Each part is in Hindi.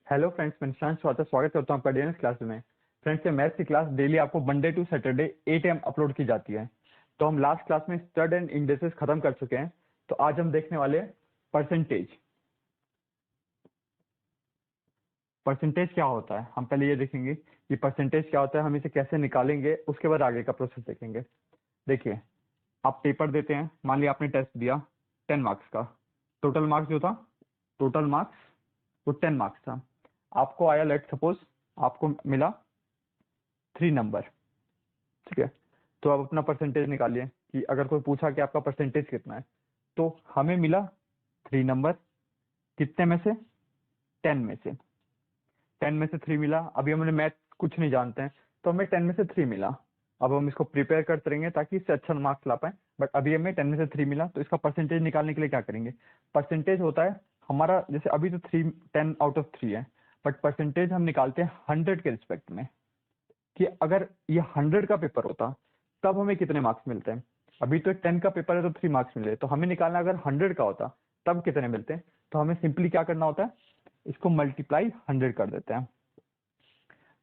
हेलो फ्रेंड्स, मैं निशांत स्वागत करता हूँ आपका डीएनएस क्लास में। फ्रेंड्स, ये मैथ्स की क्लास डेली आपको Monday to Saturday 8 AM upload की जाती है। तो हम लास्ट क्लास में स्टड एंड इंडेक्सेस खत्म कर चुके हैं। तो आज हम देखने वाले हैं परसेंटेज। परसेंटेज क्या होता है, हम पहले ये देखेंगे कि परसेंटेज क्या होता है, हम इसे कैसे निकालेंगे, उसके बाद आगे का प्रोसेस देखेंगे। देखिए, आप पेपर देते हैं, मान लिया आपने टेस्ट दिया 10 मार्क्स का। टोटल मार्क्स जो था, टोटल मार्क्स वो 10 मार्क्स था। आपको आया, लेट सपोज आपको मिला 3 नंबर। ठीक है, तो आप अपना परसेंटेज निकालिए कि अगर कोई पूछा कि आपका परसेंटेज कितना है, तो हमें मिला 3 नंबर। कितने में से? 10 में से। 10 में से 3 मिला। अभी हमने मैथ कुछ नहीं जानते हैं, तो हमें 10 में से 3 मिला। अब हम इसको प्रिपेयर करते रहेंगे ताकि इससे अच्छा मार्क्स ला पाए। बट अभी हमें 10 में से 3 मिला, तो इसका परसेंटेज निकालने के लिए क्या करेंगे? परसेंटेज होता है हमारा, जैसे अभी तो 10 आउट ऑफ 3 है, बट परसेंटेज हम निकालते हैं 100 के रिस्पेक्ट में, कि अगर ये 100 का पेपर होता तब हमें कितने मार्क्स मिलते हैं। अभी तो 10 का पेपर है तो 3 मार्क्स मिले, तो हमें निकालना अगर 100 का होता तब कितने मिलते हैं। तो हमें सिंपली क्या करना होता है, इसको मल्टीप्लाई 100 कर देते हैं।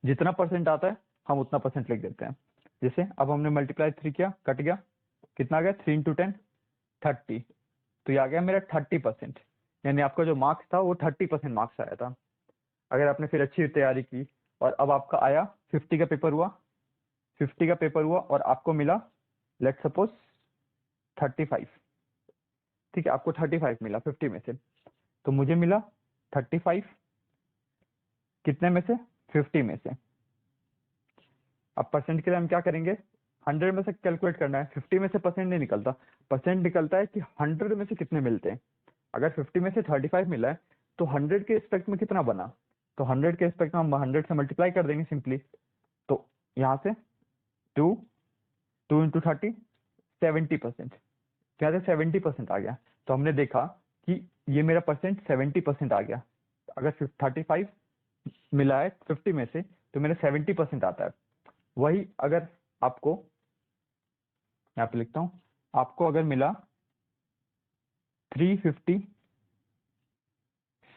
जितना परसेंट आता है हम उतना परसेंट लिख देते हैं। जैसे अब हमने मल्टीप्लाई 3 किया, कट गया, कितना आ गया? 3 इंटू 10 30। तो ये आ गया मेरा 30%। यानी आपका जो मार्क्स था वो 30% मार्क्स आया था। अगर आपने फिर अच्छी तैयारी की और अब आपका आया 50 का पेपर हुआ, 50 का पेपर हुआ और आपको मिला लेट सपोज 35। ठीक है, आपको 35 मिला 50 में से, तो मुझे मिला 35 कितने में से? 50 में से। अब परसेंट के लिए हम क्या करेंगे? 100 में से कैलकुलेट करना है। 50 में से परसेंट नहीं निकलता, परसेंट निकलता है कि 100 में से कितने मिलते हैं। अगर 50 में से 35 मिला है तो 100 के रिस्पेक्ट में कितना बना? तो 100 के रिस्पेक्ट में हम 100 से मल्टीप्लाई कर देंगे सिंपली। तो यहाँ से 2 इंटू 30 70%। क्या था? 70% आ गया। तो हमने देखा कि ये मेरा परसेंट 70% आ गया। अगर 35 मिला है 50 में से तो मेरा 70% आता है। वही अगर आपको, यहाँ पे लिखता हूं, आपको अगर मिला 350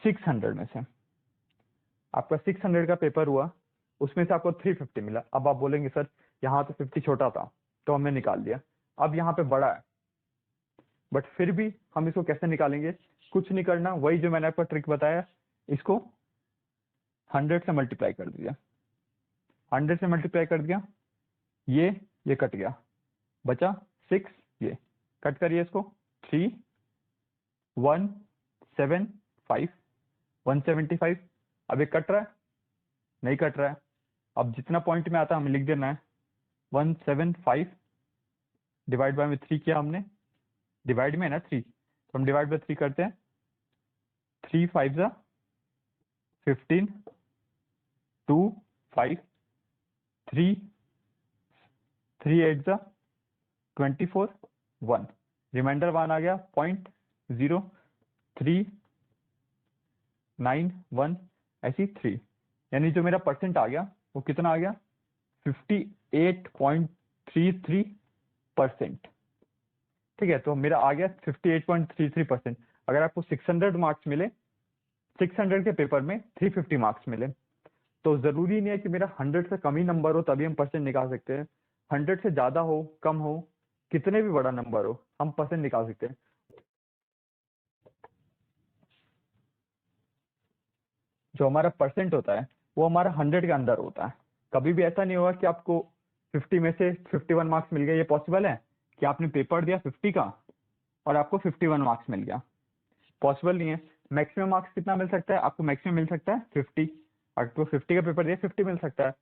600 में से, आपका 600 का पेपर हुआ, उसमें से आपको 350 मिला। अब आप बोलेंगे सर यहाँ तो 50 छोटा था तो हमने निकाल दिया, अब यहाँ पे बड़ा है। बट फिर भी हम इसको कैसे निकालेंगे? कुछ नहीं करना, वही जो मैंने आपको ट्रिक बताया, इसको 100 से मल्टीप्लाई कर दिया। 100 से मल्टीप्लाई कर दिया, ये कट गया, बचा 6। ये कट करिए इसको, 3 175 175। अब ये कट रहा है? नहीं कट रहा है। अब जितना पॉइंट में आता है हमें लिख देना है। 175 डिवाइड बाय में 3 किया हमने, डिवाइड में है ना 3, तो हम डिवाइड बाय 3 करते हैं। 3 5 जा 15, 2 5, 3 3 8 जा 24, 1, रिमाइंडर 1 आ गया, 0.0391 ऐसी 3। यानी जो मेरा परसेंट आ गया वो कितना आ गया? 58.33%। ठीक है, तो मेरा आ गया 58.33%। अगर आपको 600 मार्क्स मिले, 600 के पेपर में 350 मार्क्स मिले, तो जरूरी नहीं है कि मेरा 100 से कम ही नंबर हो तभी हम परसेंट निकाल सकते हैं। 100 से ज्यादा हो, कम हो, कितने भी बड़ा नंबर हो, हम परसेंट निकाल सकते हैं। जो हमारा परसेंट होता है वो हमारा 100 के अंदर होता है। कभी भी ऐसा नहीं होगा कि आपको 50 में से 51 मार्क्स मिल गए। ये पॉसिबल है कि आपने पेपर दिया 50 का और आपको 51 मार्क्स मिल गया? पॉसिबल नहीं है। मैक्सिमम मार्क्स कितना मिल सकता है आपको? मैक्सिमम मिल सकता है 50। अगर तो 50 का पेपर दिया 50 मिल सकता है,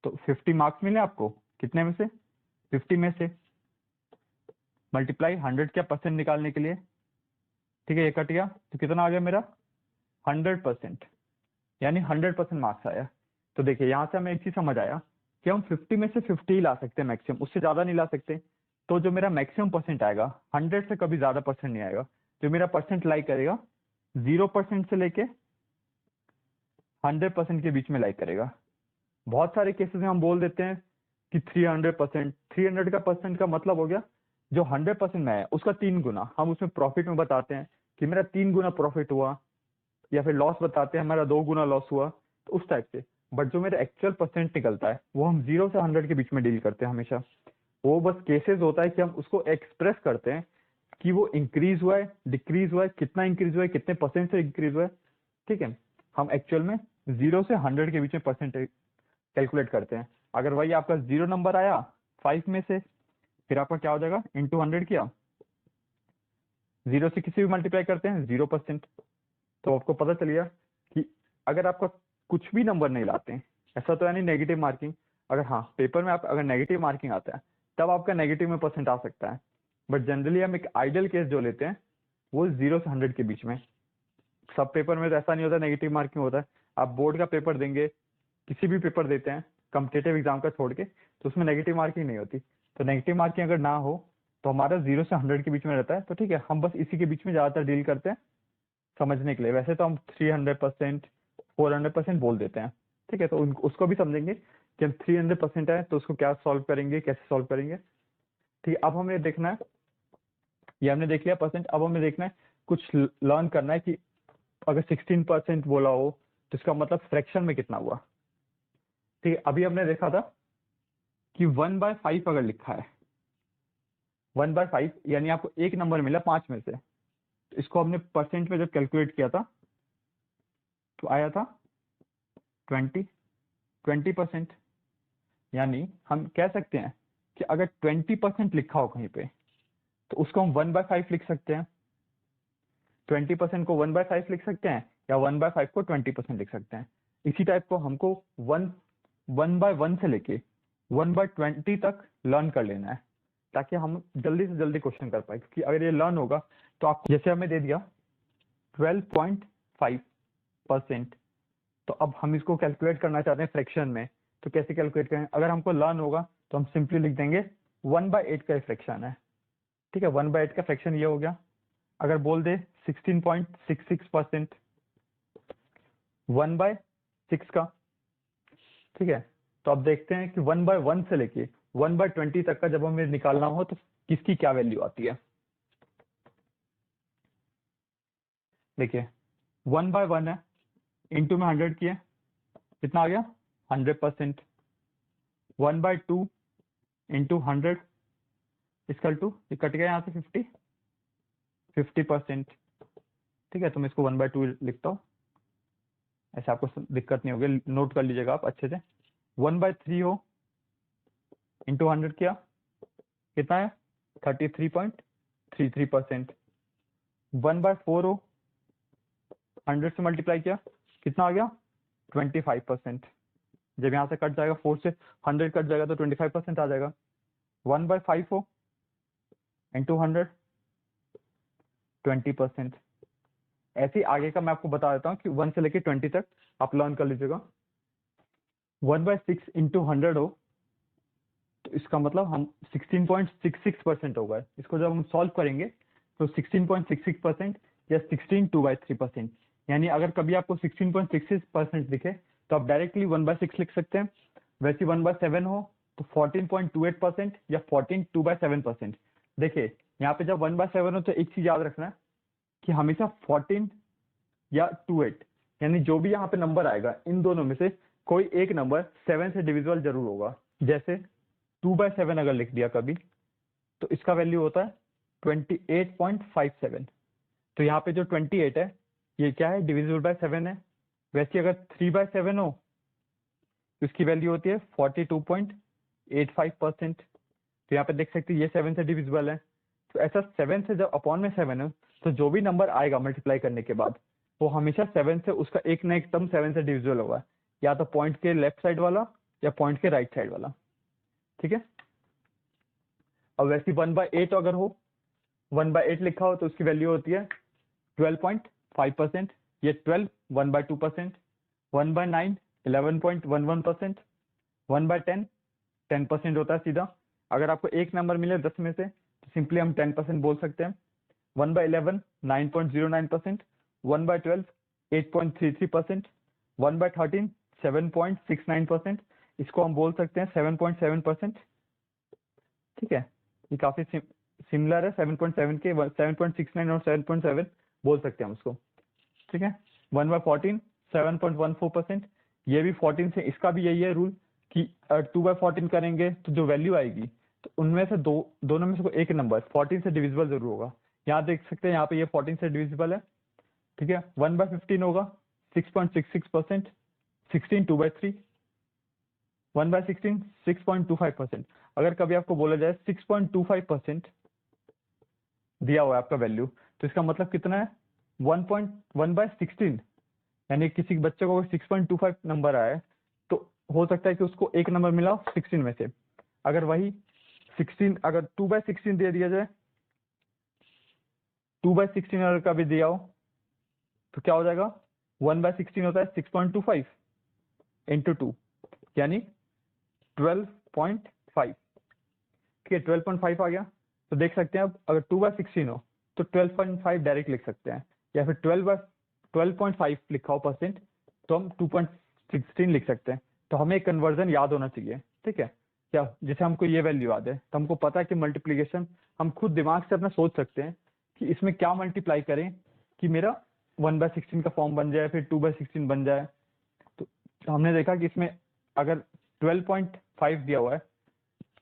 तो 50 मार्क्स मिले आपको कितने में से? 50 में से। मल्टीप्लाई 100 क्या परसेंट निकालने के लिए। ठीक है, ये कट गया तो कितना आ गया मेरा? 100%। यानी 100% मार्क्स आया। तो देखिए, यहाँ से हमें एक चीज समझ आया कि हम 50 में से 50 ही ला सकते हैं मैक्सिमम, उससे ज्यादा नहीं ला सकते। तो जो मेरा मैक्सिमम परसेंट आएगा 100 से कभी ज्यादा परसेंट नहीं आएगा। जो मेरा परसेंट लाई करेगा 0% से लेके 100% के बीच में लाई करेगा। बहुत सारे केसेस में हम बोल देते हैं कि 300%। 300 का परसेंट का मतलब हो गया जो 100% में है उसका 3 गुना। हम उसमें प्रॉफिट में बताते हैं कि मेरा 3 गुना प्रॉफिट हुआ, या फिर लॉस बताते हैं हमारा 2 गुना लॉस हुआ, तो उस टाइप से। बट जो मेरा एक्चुअल परसेंट निकलता है वो हम 0 से 100 के बीच में डील करते हैं हमेशा। वो बस केसेस होता है कि हम उसको एक्सप्रेस करते हैं कि वो इंक्रीज हुआ है, डिक्रीज हुआ है, कितना इंक्रीज हुआ है, कितने परसेंट से इंक्रीज हुआ है। ठीक है, हम एक्चुअल में 0 से 100 के बीच में परसेंट कैलकुलेट करते हैं। अगर वही आपका 0 नंबर आया 5 में से, फिर आपका क्या हो जाएगा, इंटू 100 किया, 0 से किसी भी मल्टीप्लाई करते हैं 0%। तो आपको पता चल गया कि अगर आपका कुछ भी नंबर नहीं लाते हैं, ऐसा तो है नहीं नेगेटिव मार्किंग, अगर हाँ पेपर में आप अगर नेगेटिव मार्किंग आता है तब आपका नेगेटिव में परसेंट आ सकता है। बट जनरली हम एक आइडियल केस जो लेते हैं वो 0 से 100 के बीच में। सब पेपर में तो ऐसा नहीं होता नेगेटिव मार्किंग होता है। आप बोर्ड का पेपर देंगे, किसी भी पेपर देते हैं कॉम्पिटेटिव एग्जाम का छोड़ के, तो उसमें नेगेटिव मार्किंग नहीं होती। तो नेगेटिव मार्किंग अगर ना हो तो हमारा 0 से 100 के बीच में रहता है। तो ठीक है, हम बस इसी के बीच में ज्यादातर डील करते हैं समझने के लिए। वैसे तो हम 300%, 400% बोल देते हैं। ठीक है, तो उसको भी समझेंगे कि हम 300% है तो उसको क्या सॉल्व करेंगे, कैसे सॉल्व करेंगे। ठीक है, अब हमें देखना है, ये हमने देख लिया परसेंट। अब हमें देखना है, कुछ लर्न करना है कि अगर 16% बोला हो तो इसका मतलब फ्रैक्शन में कितना हुआ। ठीक है, अभी हमने देखा था कि 1/5 अगर लिखा है, 1/5 यानी आपको एक नंबर मिला 5 में से, तो इसको हमने परसेंट में जब कैलकुलेट किया था तो आया था 20%। यानी हम कह सकते हैं कि अगर 20% लिखा हो कहीं पे तो उसको हम 1/5 लिख सकते हैं। 20% को 1/5 लिख सकते हैं या 1/5 को 20% लिख सकते हैं। इसी टाइप को हमको 1/1 से लेके 1/20 तक लर्न कर लेना है, ताकि हम जल्दी से जल्दी क्वेश्चन कर पाए। क्योंकि अगर ये लर्न होगा तो आप जैसे हमें दे दिया 12.5%, तो अब हम इसको कैलकुलेट करना चाहते हैं फ्रैक्शन में, तो कैसे कैलकुलेट करें। अगर हमको लर्न होगा तो हम सिंपली लिख देंगे 1/8 का फ्रैक्शन है। ठीक है, 1/8 का फ्रैक्शन ये हो गया। अगर बोल दे 16.66%, 1/6 का। ठीक है, तो अब देखते हैं कि 1/1 से लेके 1/20 तक का जब हमें निकालना हो तो किसकी क्या वैल्यू आती है। देखिए 1/1 है, इंटू में 100 किया, कितना आ गया 100%। 1/2 इंटू 100 इक्वल टू, ये कट गया यहाँ से 50%। ठीक है, तो मैं इसको 1/2 लिखता हूँ, ऐसे आपको दिक्कत नहीं होगी, नोट कर लीजिएगा आप अच्छे से। 1/3 हो, इंटू 100 किया, कितना है 33.33%। 1/4 हो, 100 से मल्टीप्लाई किया, कितना आ गया 25%। जब यहाँ से कट जाएगा 4 से 100 कट जाएगा तो 25% आ जाएगा। 1/5 हो, इंटू 100 20%। ऐसे ही आगे का मैं आपको बता देता हूँ कि 1 से लेके 20 तक आप लर्न कर लीजिएगा। 1/6 इंटू 100 हो तो इसका मतलब हम 16.66% होगा। इसको जब हम सॉल्व करेंगे तो 16.66% या 16/2/3%। यानी अगर कभी आपको 16.66% दिखे तो आप डायरेक्टली 1/6 लिख सकते हैं। वैसे 1/7 हो तो 14.28% या 14/2/7%। देखिए यहाँ पे जब 1/7 हो तो एक चीज याद रखना है कि हमेशा 14 या 28 यानी जो भी यहाँ पे नंबर आएगा इन दोनों में से कोई एक नंबर 7 से डिविजिबल जरूर होगा। जैसे 2/7 अगर लिख दिया कभी तो इसका वैल्यू होता है 28.57। तो यहाँ पे जो 28 है ये क्या है, डिविजिबल बाय 7 है। वैसे अगर 3/7 हो तो इसकी वैल्यू होती है 42.85%। तो यहाँ पे देख सकते हैं ये 7 से डिविजिबल है। तो ऐसा 7 से जब अपॉन में 7 है तो जो भी नंबर आएगा मल्टीप्लाई करने के बाद वो हमेशा 7 से उसका एक ना एक टर्म 7 से डिविजिबल होगा, या तो पॉइंट के लेफ्ट साइड वाला या पॉइंट के राइट साइड वाला। ठीक है, और वैसे 1/8 अगर हो, 1/8 लिखा हो तो उसकी वैल्यू होती है 12.5%। ये 12 1/2%, 1/9 11.11%, 1/10 10% होता है सीधा। अगर आपको एक नंबर मिले 10 में से तो सिंपली हम 10% बोल सकते हैं। 1/11 9.09%, 1/12 8.33%, 1/13 7.69%। इसको हम बोल सकते हैं 7.7%। ठीक है, ये काफी सिमिलर है 7.7 के, 7.69 और 7.7 बोल सकते हैं हम उसको। ठीक है, 1/14 7.14%। ये भी 14 से, इसका भी यही है रूल कि 2/14 करेंगे तो जो वैल्यू आएगी तो उनमें से दोनों में से कोई एक नंबर 14 से डिविजिबल जरूर होगा। यहाँ देख सकते हैं, यहाँ पे ये 14 से डिविजिबल है, ठीक है। 1/15 होगा 6.66%, 16 2/3, 1/16 6.25%। अगर कभी आपको बोला जाए 6.25% दिया हुआ है आपका वैल्यू, तो इसका मतलब कितना है 1/16, यानी किसी बच्चे को 6.25 नंबर आया है तो हो सकता है कि उसको एक नंबर मिला हो 16 में से। अगर वही 16 अगर 2/16 दे दिया जाए, 2/16 अगर कभी दिया हो तो क्या हो जाएगा, 1/16 होता है 6.25 इंटू 2 यानी 12.5, ठीक है। 12.5 आ गया, तो देख सकते हैं अब अगर 2/16 हो तो 12.5 डायरेक्ट लिख सकते हैं, या फिर 12.5 लिखा हो परसेंट तो हम 2.16 लिख सकते हैं। तो हमें कन्वर्जन याद होना चाहिए, ठीक है। क्या जैसे हमको ये वैल्यू याद है तो हमको पता है कि मल्टीप्लीकेशन हम खुद दिमाग से अपना सोच सकते हैं कि इसमें क्या मल्टीप्लाई करें कि मेरा 1/16 का फॉर्म बन जाए, फिर 2/16 बन जाए। तो हमने देखा कि इसमें अगर 12.5 दिया हुआ है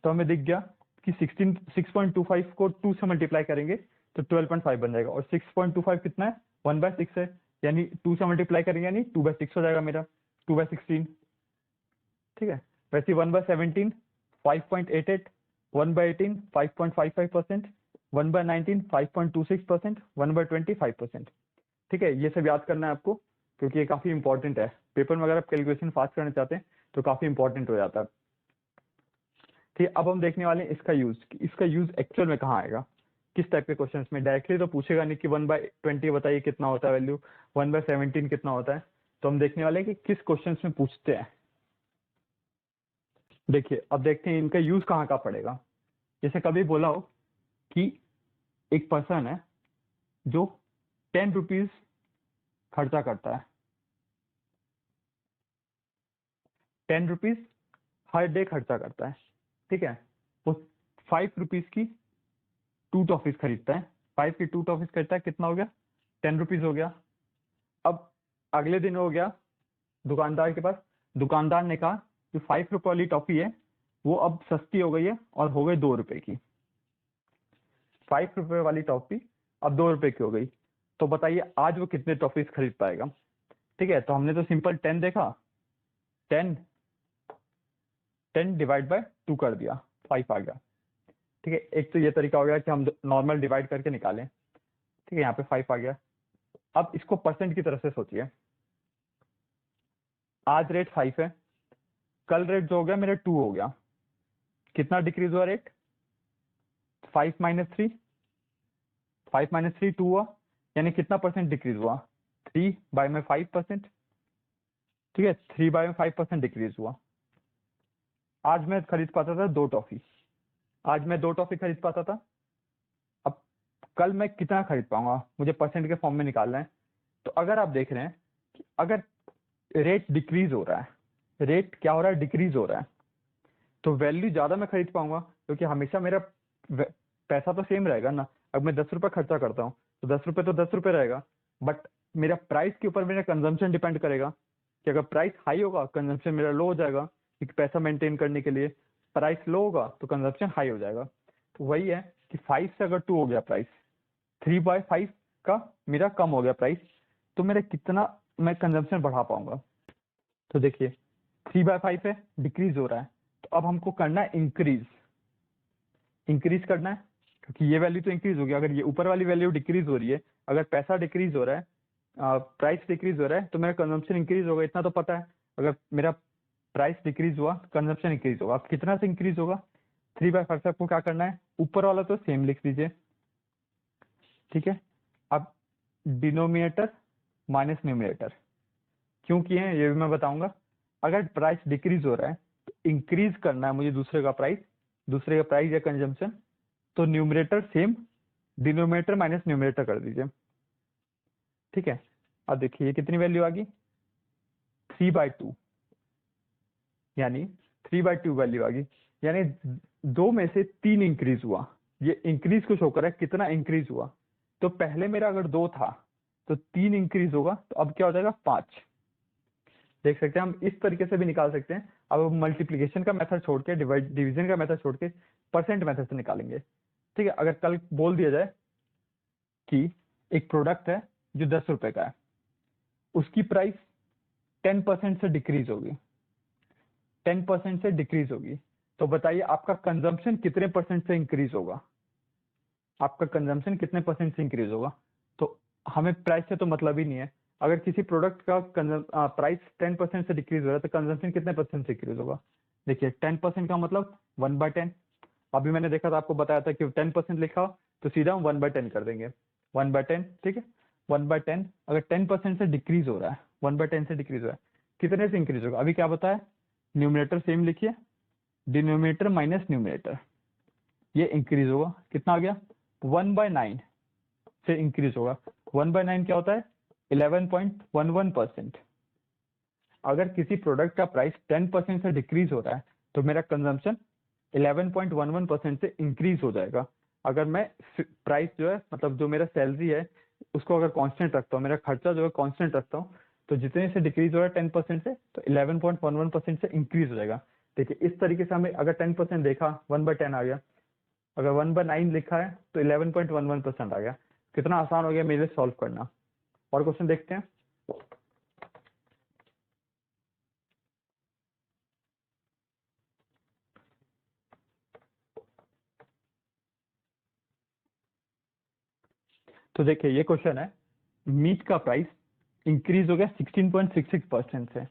तो हमें दिख गया कि 6.25 को 2 से मल्टीप्लाई करेंगे तो 12.5 बन जाएगा, और 6.25 कितना है 1/6 है, यानी 2 से मल्टीप्लाई करेंगे यानी 2/6 हो जाएगा मेरा 2/16, ठीक है। वैसे 1/17 5.88, 1/18 5.55%, 1/19 5.26%, 1/20 5%, ठीक है। ये सब याद करना है आपको क्योंकि ये काफी इंपॉर्टेंट है। पेपर में अगर आप कैलकुलेशन फास्ट करना चाहते हैं तो काफी इंपॉर्टेंट हो जाता है, ठीक है। अब हम देखने वाले हैं इसका यूज, इसका यूज एक्चुअल में कहाँ आएगा, किस टाइप के क्वेश्चंस में। डायरेक्टली तो पूछेगा नहीं कि 1/20 बताइए कितना होता है वैल्यू, 1/17 कितना होता है, तो हम देखने वाले हैं कि किस क्वेश्चंस में पूछते हैं। देखिए अब देखते हैं इनका यूज कहाँ कहाँ पड़ेगा। जैसे कभी बोला हो कि एक पर्सन है जो 10 रुपीज खर्चा करता है, 10 रुपीज हर डे खर्चा करता है, ठीक है। वो 5 रुपीज की 2 टॉफीज खरीदता है, 5 की 2 टॉफीज खरीदता है, कितना हो गया 10 रुपीज हो गया। अब अगले दिन हो गया दुकानदार के पास, दुकानदार ने कहा कि 5 रुपए वाली टॉफी है वो अब सस्ती हो गई है और हो गई 2 रुपए की। 5 रुपए वाली टॉफी अब 2 रुपए की हो गई, तो बताइए आज वो कितने टॉफीज खरीद पाएगा, ठीक है। तो हमने तो सिंपल 10 देखा, 10 डिवाइड बाय 2 कर दिया, 5 आ गया, ठीक है। एक तो ये तरीका हो गया कि हम नॉर्मल डिवाइड करके निकालें, ठीक है। यहाँ पे 5 आ गया। अब इसको परसेंट की तरफ से सोचिए, आज रेट 5 है, कल रेट जो हो गया मेरा 2 हो गया, कितना डिक्रीज हुआ रेट 5 - 3, 5 - 3 2 हुआ, यानी कितना परसेंट डिक्रीज हुआ 3/5%, ठीक है। 3/5% डिक्रीज हुआ। आज मैं खरीद पाता था 2 टॉफी, आज मैं 2 टॉफी खरीद पाता था, अब कल मैं कितना खरीद पाऊंगा, मुझे परसेंट के फॉर्म में निकालना है। तो अगर आप देख रहे हैं कि अगर रेट डिक्रीज हो रहा है, रेट क्या हो रहा है डिक्रीज हो रहा है, तो वैल्यू ज्यादा मैं खरीद पाऊंगा क्योंकि हमेशा मेरा पैसा तो सेम रहेगा ना। अब मैं 10 रुपए खर्चा करता हूँ तो 10 रुपए तो 10 रुपए रहेगा, बट मेरा प्राइस के ऊपर मेरा कंजम्पशन डिपेंड करेगा कि अगर प्राइस हाई होगा कंजम्पशन मेरा लो हो जाएगा, क्योंकि पैसा मेंटेन करने के लिए प्राइस लो होगा तो कंजम्पशन हाई हो जाएगा। तो वही है कि 5 से अगर 2 हो गया प्राइस, 3/5 का मेरा कम हो गया प्राइस, तो मेरा कितना मैं कंजम्पशन बढ़ा पाऊंगा। तो देखिए 3/5 है, डिक्रीज हो रहा है, तो अब हमको करना है इंक्रीज, इंक्रीज करना है क्योंकि ये वैल्यू तो इंक्रीज हो गया। अगर ये ऊपर वाली वैल्यू डिक्रीज हो रही है, अगर पैसा डिक्रीज हो रहा है, प्राइस डिक्रीज हो रहा है, तो मेरा कंजम्पशन इंक्रीज होगा, इतना तो पता है। अगर मेरा प्राइस डिक्रीज हुआ कंजम्पशन इंक्रीज होगा। अब कितना से इंक्रीज होगा 3/5 से आपको क्या करना है, ऊपर वाला तो सेम लिख दीजिए, ठीक है। अब डिनोमिनेटर माइनस न्यूमिनेटर क्यों किए हैं ये भी मैं बताऊंगा। अगर प्राइस डिक्रीज हो रहा है तो इंक्रीज करना है मुझे दूसरे का प्राइस या कंजम्पशन, तो numerator same, denominator minus numerator कर दीजिए, ठीक है। अब देखिए ये कितनी वैल्यू आ गई 3/2, यानी 3/2 वैल्यू आ गई, यानी 2 में से 3 इंक्रीज हुआ। ये इंक्रीज को शो कर रहा है कितना इंक्रीज हुआ। तो पहले मेरा अगर 2 था तो 3 इंक्रीज होगा, तो अब क्या हो जाएगा 5। देख सकते हैं हम इस तरीके से भी निकाल सकते हैं। अब मल्टीप्लिकेशन का मेथड छोड़ के, डिवीजन का मेथड छोड़ के परसेंट मेथड से निकालेंगे। ठीक है, अगर कल बोल दिया जाए कि एक प्रोडक्ट है जो 10 रुपए का है, उसकी प्राइस 10% से डिक्रीज होगी, 10% से डिक्रीज होगी, तो बताइए आपका कंजम्पशन कितने परसेंट से इंक्रीज होगा? आपका कंजम्पशन कितने परसेंट से इंक्रीज होगा? तो हमें प्राइस से तो मतलब ही नहीं है। अगर किसी प्रोडक्ट का प्राइस 10% से डिक्रीज हो रहा है तो कंजम्पशन कितने परसेंट से इंक्रीज होगा? देखिए 10% का मतलब 1/10। अभी मैंने देखा था, आपको बताया था कि 10% लिखा हो तो सीधा हम 1/10 कर देंगे, 1/10। ठीक है, 1/10 अगर 10% से डिक्रीज हो रहा है, 1/10 से डिक्रीज हो रहा है, कितने से इंक्रीज होगा? अभी क्या बताया, न्यूमिनेटर सेम लिखिए, डिनोमिनेटर माइनस न्यूमिनेटर, ये इंक्रीज होगा, कितना आ गया 1/9 से इंक्रीज होगा। 1/9 क्या होता है? 11.11%। अगर किसी प्रोडक्ट का प्राइस 10% से डिक्रीज हो रहा है तो मेरा कंजम्पशन 11.11% से इंक्रीज हो जाएगा। अगर मैं प्राइस जो है, मतलब जो मेरा सैलरी है उसको अगर कांस्टेंट रखता हूँ, मेरा खर्चा जो है कांस्टेंट रखता हूँ, तो जितने से डिक्रीज हो रहा है 10% से, तो 11.11% से इंक्रीज हो जाएगा। देखिए इस तरीके से हमें अगर 10% देखा, 1/10 आ गया। अगर 1/9 लिखा है तो 11.11% आ गया। कितना आसान हो गया मेरे लिए सॉल्व करना। और क्वेश्चन देखते हैं। तो देखिए ये क्वेश्चन है, मीट का प्राइस इंक्रीज हो गया 16.66% से,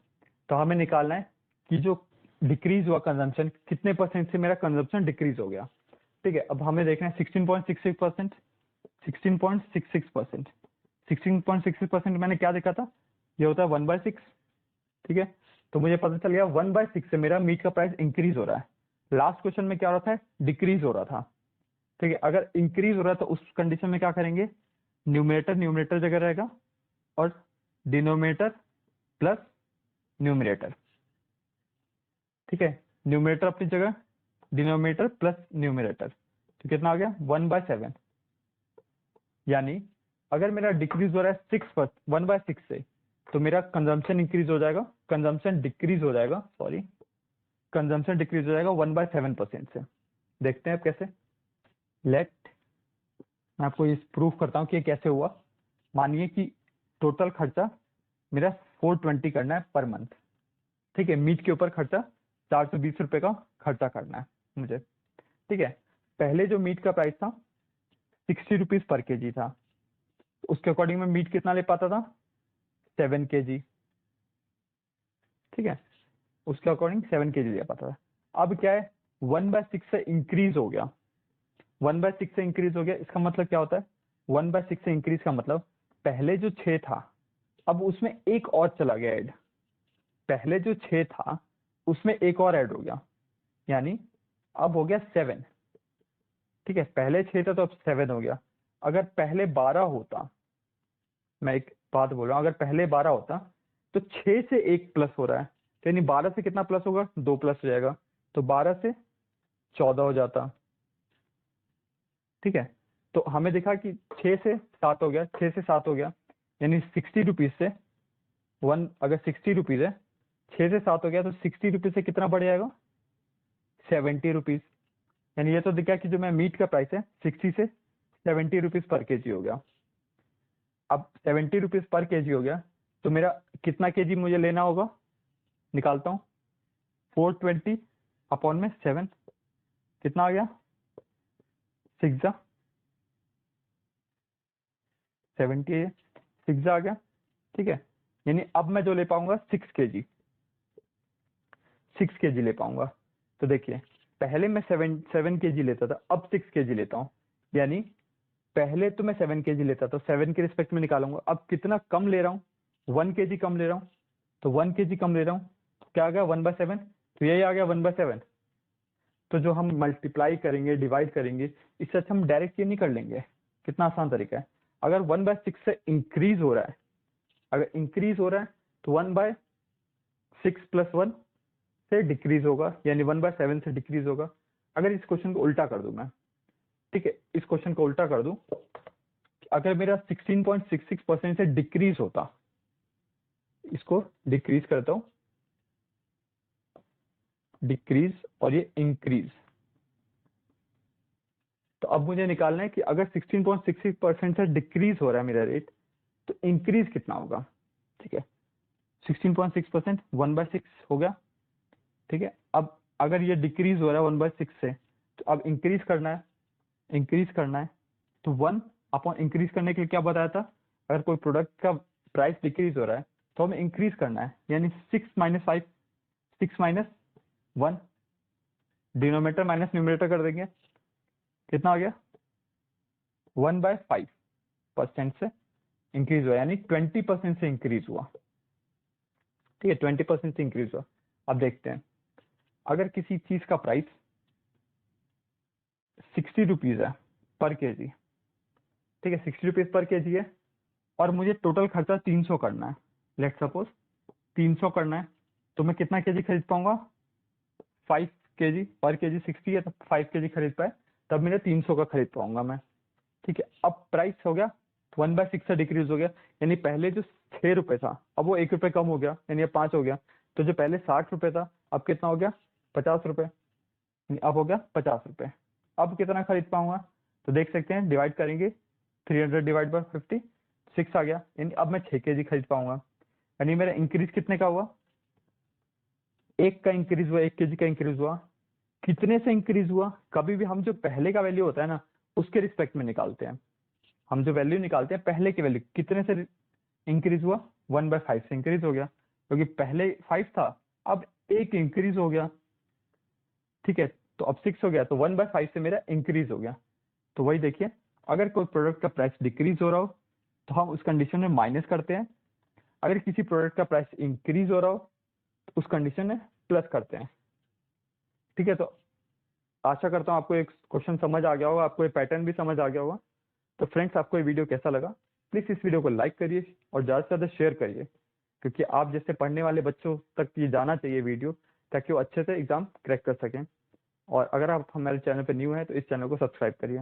तो हमें निकालना है कि जो डिक्रीज हुआ कंजम्पशन, कितने परसेंट से मेरा कंजम्पशन डिक्रीज हो गया। ठीक है, अब हमें देखना है 16.66%, 16.66%, 16.66% मैंने क्या देखा था, ये होता है 1/6। ठीक है, तो मुझे पता चल गया 1/6 से मेरा मीट का प्राइस इंक्रीज हो रहा है। लास्ट क्वेश्चन में क्या हो रहा था, डिक्रीज हो रहा था। ठीक है, अगर इंक्रीज हो रहा है तो उस कंडीशन में क्या करेंगे, न्यूमरेटर न्यूमरेटर जगह रहेगा और डिनोमिनेटर प्लस न्यूमरेटर। ठीक है, न्यूमरेटर अपनी जगह, डिनोमिनेटर प्लस न्यूमरेटर, तो कितना आ गया 1/7। यानी अगर मेरा डिक्रीज हो रहा है 1/6 से, तो मेरा कंजम्पशन इंक्रीज हो जाएगा, कंजम्पशन डिक्रीज हो जाएगा, सॉरी, कंजम्पशन डिक्रीज हो जाएगा 1/7% से। देखते हैं अब कैसे। लेट, मैं आपको इस प्रूफ करता हूँ कि ये कैसे हुआ। मानिए कि टोटल खर्चा मेरा 420 करना है पर मंथ। ठीक है, मीट के ऊपर खर्चा 420 रुपए का खर्चा करना है मुझे। ठीक है, पहले जो मीट का प्राइस था 60 रुपीज पर केजी था, उसके अकॉर्डिंग मैं मीट कितना ले पाता था, 7 kg। ठीक है, उसके अकॉर्डिंग 7 kg ले पाता था। अब क्या है, 1/6 से इंक्रीज हो गया, 1/6 से इंक्रीज हो गया, इसका मतलब क्या होता है, 1/6 से इंक्रीज का मतलब पहले जो 6 था अब उसमें एक और चला गया ऐड, पहले जो 6 था उसमें एक और ऐड हो गया, यानी अब हो गया 7। ठीक है, पहले 6 था तो अब 7 हो गया। अगर पहले 12 होता, मैं एक बात बोल रहा हूँ, अगर पहले 12 होता तो 6 से 1 प्लस हो रहा है, तो यानी 12 से कितना प्लस होगा, 2 प्लस हो जाएगा, तो 12 से 14 हो जाता। ठीक है, तो हमें दिखा कि 6 से 7 हो गया, 6 से 7 हो गया, यानी 60 रुपीज से अगर 60 रुपीज है, 6 से 7 हो गया, तो 60 रुपीज से कितना बढ़ जाएगा, 70 रुपीज। यानी ये तो दिखा कि जो मैं मीट का प्राइस है 60 से 70 रुपीज पर केजी हो गया। अब 70 रुपीज पर केजी हो गया, तो मेरा कितना केजी मुझे लेना होगा, निकालता हूँ, 420 अपॉन में 7, कितना आ गया, 6 70, 6 आ गया। ठीक है, यानी अब मैं जो ले पाऊंगा 6 केजी ले पाऊंगा। तो देखिए पहले मैं 7 केजी लेता था, अब 6 केजी लेता हूँ, यानी पहले तो मैं 7 केजी लेता था, 7 के रिस्पेक्ट में निकालूंगा, अब कितना कम ले रहा हूँ, 1 केजी कम ले रहा हूँ, तो 1 केजी कम ले रहा हूँ, तो क्या आ गया 1/7, तो यही आ गया 1/7। तो जो हम मल्टीप्लाई करेंगे, डिवाइड करेंगे, इससे अच्छा हम डायरेक्ट ये नहीं कर लेंगे, कितना आसान तरीका है। अगर 1/6 से इंक्रीज हो रहा है, अगर इंक्रीज हो रहा है तो 1/6 + 1 से डिक्रीज होगा, यानी 1/7 से डिक्रीज होगा। अगर इस क्वेश्चन को उल्टा कर दूं मैं, ठीक है, इस क्वेश्चन को उल्टा कर दूं, अगर मेरा 16.66% से डिक्रीज होता, इसको डिक्रीज करता हूं, डिक्रीज और ये इंक्रीज, तो अब मुझे निकालना है कि अगर 16.66% से डिक्रीज हो रहा है मेरा रेट, तो इंक्रीज कितना होगा। ठीक है, 16.6% 1/6 हो गया। ठीक है, अब अगर ये डिक्रीज हो रहा है 1/6 से, तो अब इंक्रीज करना है, इंक्रीज करना है, तो 1 अपॉन इंक्रीज करने के लिए क्या बताया था, अगर कोई प्रोडक्ट का प्राइस डिक्रीज हो रहा है तो हमें इंक्रीज करना है, यानी 6 - 5, 6 - 1, डिनोमिनेटर माइनस न्यूमरेटर कर देंगे, कितना आ गया 1/5% से इंक्रीज हुआ, यानी 20% से इंक्रीज हुआ। ठीक है, 20% से इंक्रीज हुआ। अब देखते हैं, अगर किसी चीज का प्राइस 60 रुपीज है पर केजी, ठीक है 60 रुपीज पर केजी है, और मुझे टोटल खर्चा 300 करना है, लेट सपोज 300 करना है, तो मैं कितना केजी खरीद पाऊंगा 5 केजी, पर केजी 60 है तो 5 केजी खरीद पाए, तब मेरे 300 का खरीद पाऊंगा मैं। ठीक है, अब प्राइस हो गया 1/6 से डिक्रीज हो गया, यानी पहले जो 6 रुपए था अब वो 1 रुपए कम हो गया, यानी अब 5 हो गया। तो जो पहले 60 रुपए था अब कितना हो गया 50 रुपए, यानी अब हो गया 50 रुपए। अब कितना खरीद पाऊंगा, तो देख सकते हैं डिवाइड करेंगे, 300 डिवाइड बाय 50, 6 आ गया, यानी अब मैं 6 केजी खरीद पाऊंगा। यानी मेरा इंक्रीज कितने का हुआ, 1 का इंक्रीज हुआ, 1 केजी का इंक्रीज हुआ। कितने से इंक्रीज हुआ, कभी भी हम जो पहले का वैल्यू होता है ना उसके रिस्पेक्ट में निकालते हैं, हम जो वैल्यू निकालते हैं पहले की वैल्यू कितने से इंक्रीज हुआ, 1/5 से इंक्रीज हो गया, क्योंकि पहले 5 था अब 1 इंक्रीज हो गया। ठीक है, तो अब 6 हो गया, तो 1/5 से मेरा इंक्रीज हो गया। तो वही देखिए, अगर कोई प्रोडक्ट का प्राइस डिक्रीज हो रहा हो तो हम उस कंडीशन में माइनस करते हैं, अगर किसी प्रोडक्ट का प्राइस इंक्रीज हो रहा हो तो उस कंडीशन में प्लस करते हैं। ठीक है, तो आशा करता हूँ आपको एक क्वेश्चन समझ आ गया होगा, आपको ये पैटर्न भी समझ आ गया होगा। तो फ्रेंड्स, आपको ये वीडियो कैसा लगा, प्लीज इस वीडियो को लाइक करिए और ज्यादा से ज्यादा शेयर करिए, क्योंकि आप जैसे पढ़ने वाले बच्चों तक ये जाना चाहिए वीडियो, ताकि वो अच्छे से एग्जाम क्रैक कर सकें। और अगर आप हमारे चैनल पर न्यू हैं तो इस चैनल को सब्सक्राइब करिए।